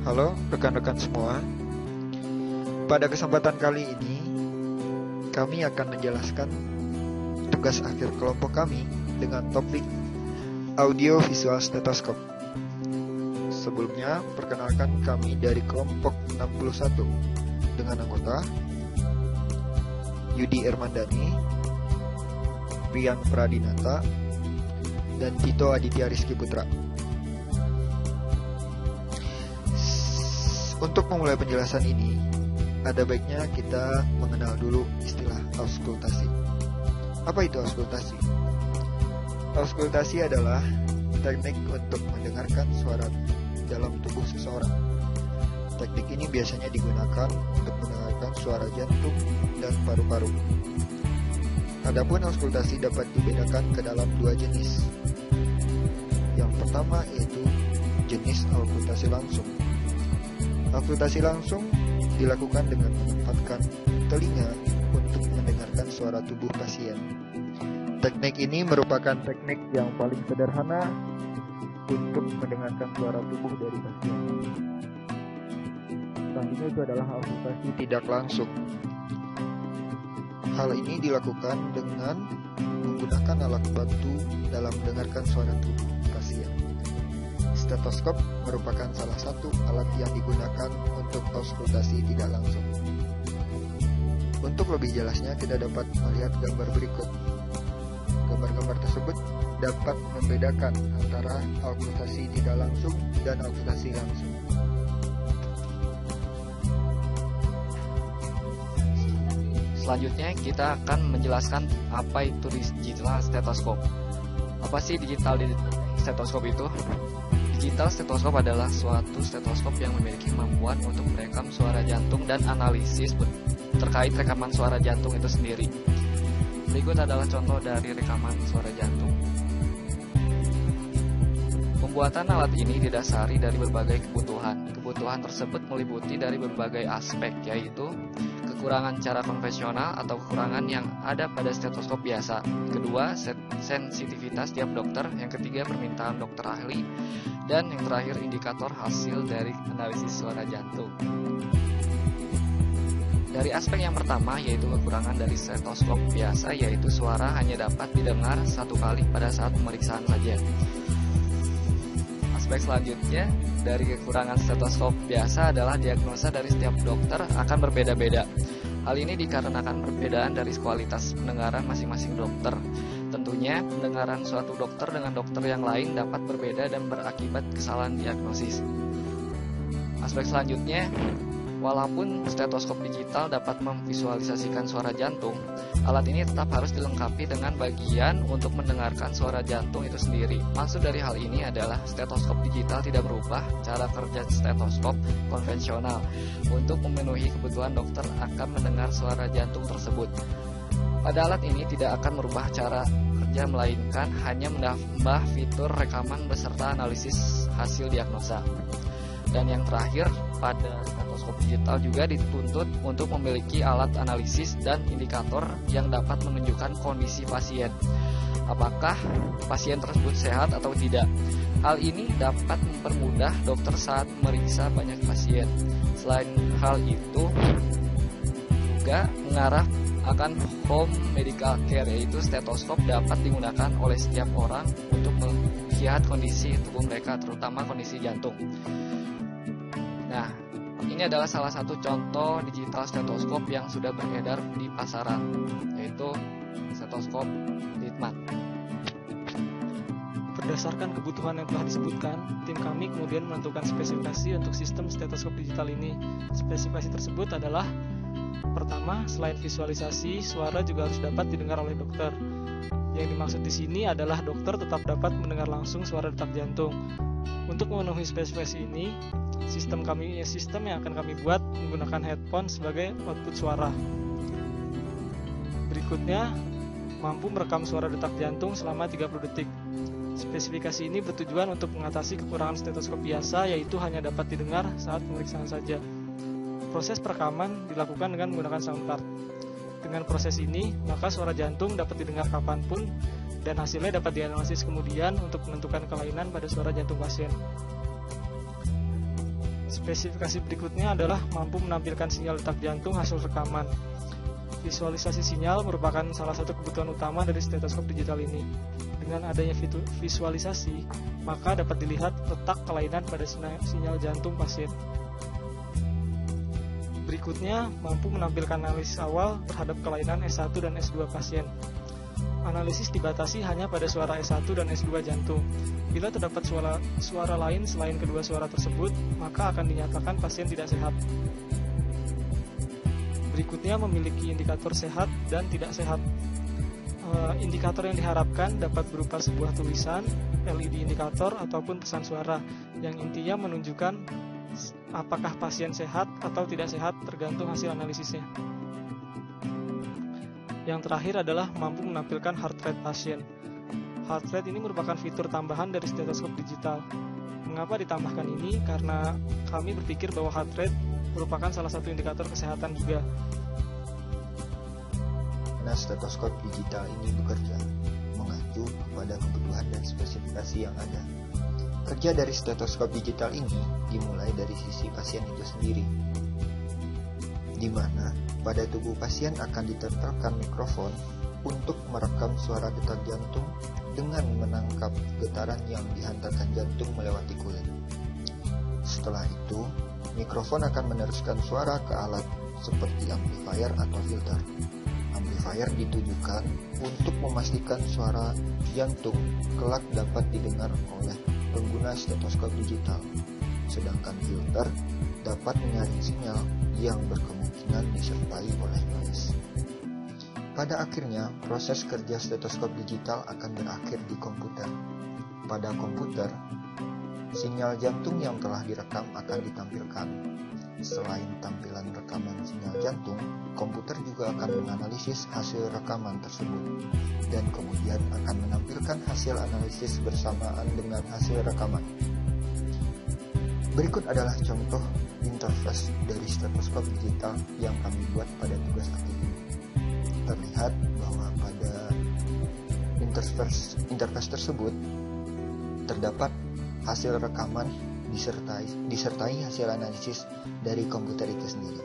Halo rekan-rekan semua. Pada kesempatan kali ini, kami akan menjelaskan tugas akhir kelompok kami dengan topik audio visual stetoskop. Sebelumnya, perkenalkan kami dari kelompok 61 dengan anggota Yudi Ermandani, Rian Pradinata, dan Tito Aditya Rizky Putra. Untuk memulai penjelasan ini, ada baiknya kita mengenal dulu istilah auskultasi. Apa itu auskultasi? Auskultasi adalah teknik untuk mendengarkan suara dalam tubuh seseorang. Teknik ini biasanya digunakan untuk mendengarkan suara jantung dan paru-paru. Adapun auskultasi dapat dibedakan ke dalam dua jenis. Yang pertama yaitu jenis auskultasi langsung. Auskultasi langsung dilakukan dengan menempatkan telinga untuk mendengarkan suara tubuh pasien. Teknik ini merupakan teknik yang paling sederhana untuk mendengarkan suara tubuh dari pasien. Selanjutnya itu adalah auskultasi tidak langsung. Hal ini dilakukan dengan menggunakan alat bantu dalam mendengarkan suara tubuh pasien. Stetoskop merupakan salah satu alat yang digunakan untuk auskultasi tidak langsung. Untuk lebih jelasnya, kita dapat melihat gambar berikut. Gambar-gambar tersebut dapat membedakan antara auskultasi tidak langsung dan auskultasi langsung. Selanjutnya kita akan menjelaskan apa itu digital stetoskop. Apa sih digital stetoskop itu? Digital stetoskop adalah suatu stetoskop yang memiliki kemampuan untuk merekam suara jantung dan analisis terkait rekaman suara jantung itu sendiri. Berikut adalah contoh dari rekaman suara jantung. Pembuatan alat ini didasari dari berbagai kebutuhan. Kebutuhan tersebut meliputi dari berbagai aspek, yaitu kekurangan cara konvensional atau kekurangan yang ada pada stetoskop biasa. Kedua, sensitivitas tiap dokter. Yang ketiga, permintaan dokter ahli. Dan yang terakhir, indikator hasil dari analisis suara jantung. Dari aspek yang pertama, yaitu kekurangan dari stetoskop biasa, yaitu suara hanya dapat didengar satu kali pada saat pemeriksaan saja. Aspek selanjutnya dari kekurangan stetoskop biasa adalah diagnosa dari setiap dokter akan berbeda-beda. Hal ini dikarenakan perbedaan dari kualitas pendengaran masing-masing dokter. Tentunya, pendengaran suatu dokter dengan dokter yang lain dapat berbeda dan berakibat kesalahan diagnosis. Aspek selanjutnya, walaupun stetoskop digital dapat memvisualisasikan suara jantung, alat ini tetap harus dilengkapi dengan bagian untuk mendengarkan suara jantung itu sendiri. Maksud dari hal ini adalah stetoskop digital tidak berubah cara kerja stetoskop konvensional. Untuk memenuhi kebutuhan dokter akan mendengar suara jantung tersebut. Pada alat ini tidak akan merubah cara kerja, melainkan hanya menambah fitur rekaman beserta analisis hasil diagnosa. Dan yang terakhir, pada stetoskop digital juga dituntut untuk memiliki alat analisis dan indikator yang dapat menunjukkan kondisi pasien. Apakah pasien tersebut sehat atau tidak? Hal ini dapat mempermudah dokter saat memeriksa banyak pasien. Selain hal itu, juga mengarah akan home medical care, yaitu stetoskop dapat digunakan oleh setiap orang untuk melihat kondisi tubuh mereka, terutama kondisi jantung. Nah, ini adalah salah satu contoh digital stetoskop yang sudah beredar di pasaran, yaitu stetoskop Littmann. Berdasarkan kebutuhan yang telah disebutkan, tim kami kemudian menentukan spesifikasi untuk sistem stetoskop digital ini. Spesifikasi tersebut adalah: pertama, selain visualisasi, suara juga harus dapat didengar oleh dokter. Yang dimaksud di sini adalah dokter tetap dapat mendengar langsung suara detak jantung. Untuk memenuhi spesifikasi ini, sistem yang akan kami buat menggunakan headphone sebagai output suara. Berikutnya, mampu merekam suara detak jantung selama 30 detik. Spesifikasi ini bertujuan untuk mengatasi kekurangan stetoskop biasa, yaitu hanya dapat didengar saat pemeriksaan saja. Proses perekaman dilakukan dengan menggunakan sound card. Dengan proses ini, maka suara jantung dapat didengar kapanpun dan hasilnya dapat dianalisis kemudian untuk menentukan kelainan pada suara jantung pasien. Spesifikasi berikutnya adalah mampu menampilkan sinyal detak jantung hasil rekaman. Visualisasi sinyal merupakan salah satu kebutuhan utama dari stetoskop digital ini. Dengan adanya visualisasi, maka dapat dilihat letak kelainan pada sinyal jantung pasien. Berikutnya, mampu menampilkan analisis awal terhadap kelainan S1 dan S2 pasien. Analisis dibatasi hanya pada suara S1 dan S2 jantung. Bila terdapat suara lain selain kedua suara tersebut, maka akan dinyatakan pasien tidak sehat. Berikutnya, memiliki indikator sehat dan tidak sehat. Indikator yang diharapkan dapat berupa sebuah tulisan, LED indikator, ataupun pesan suara yang intinya menunjukkan apakah pasien sehat atau tidak sehat tergantung hasil analisisnya. Yang terakhir adalah mampu menampilkan heart rate pasien. Heart rate ini merupakan fitur tambahan dari stetoskop digital. Mengapa ditambahkan ini? Karena kami berpikir bahwa heart rate merupakan salah satu indikator kesehatan juga. Nah, stetoskop digital ini bekerja mengacu kepada kebutuhan dan spesifikasi yang ada. Kerja dari stetoskop digital ini dimulai dari sisi pasien itu sendiri, di mana pada tubuh pasien akan ditempelkan mikrofon untuk merekam suara detak jantung dengan menangkap getaran yang dihantarkan jantung melewati kulit. Setelah itu, mikrofon akan meneruskan suara ke alat seperti amplifier atau filter. Amplifier ditujukan untuk memastikan suara jantung kelak dapat didengar oleh pengguna stetoskop digital, sedangkan filter dapat menyaring sinyal yang berkemungkinan disertai oleh noise. Pada akhirnya, proses kerja stetoskop digital akan berakhir di komputer. Pada komputer, sinyal jantung yang telah direkam akan ditampilkan. Selain tampilan rekaman sinyal jantung, komputer juga akan menganalisis hasil rekaman tersebut dan kemudian akan menampilkan hasil analisis bersamaan dengan hasil rekaman. Berikut adalah contoh interface dari stetoskop digital yang kami buat pada tugas aktif ini. Terlihat bahwa pada interface tersebut terdapat hasil rekaman disertai hasil analisis dari komputer itu sendiri.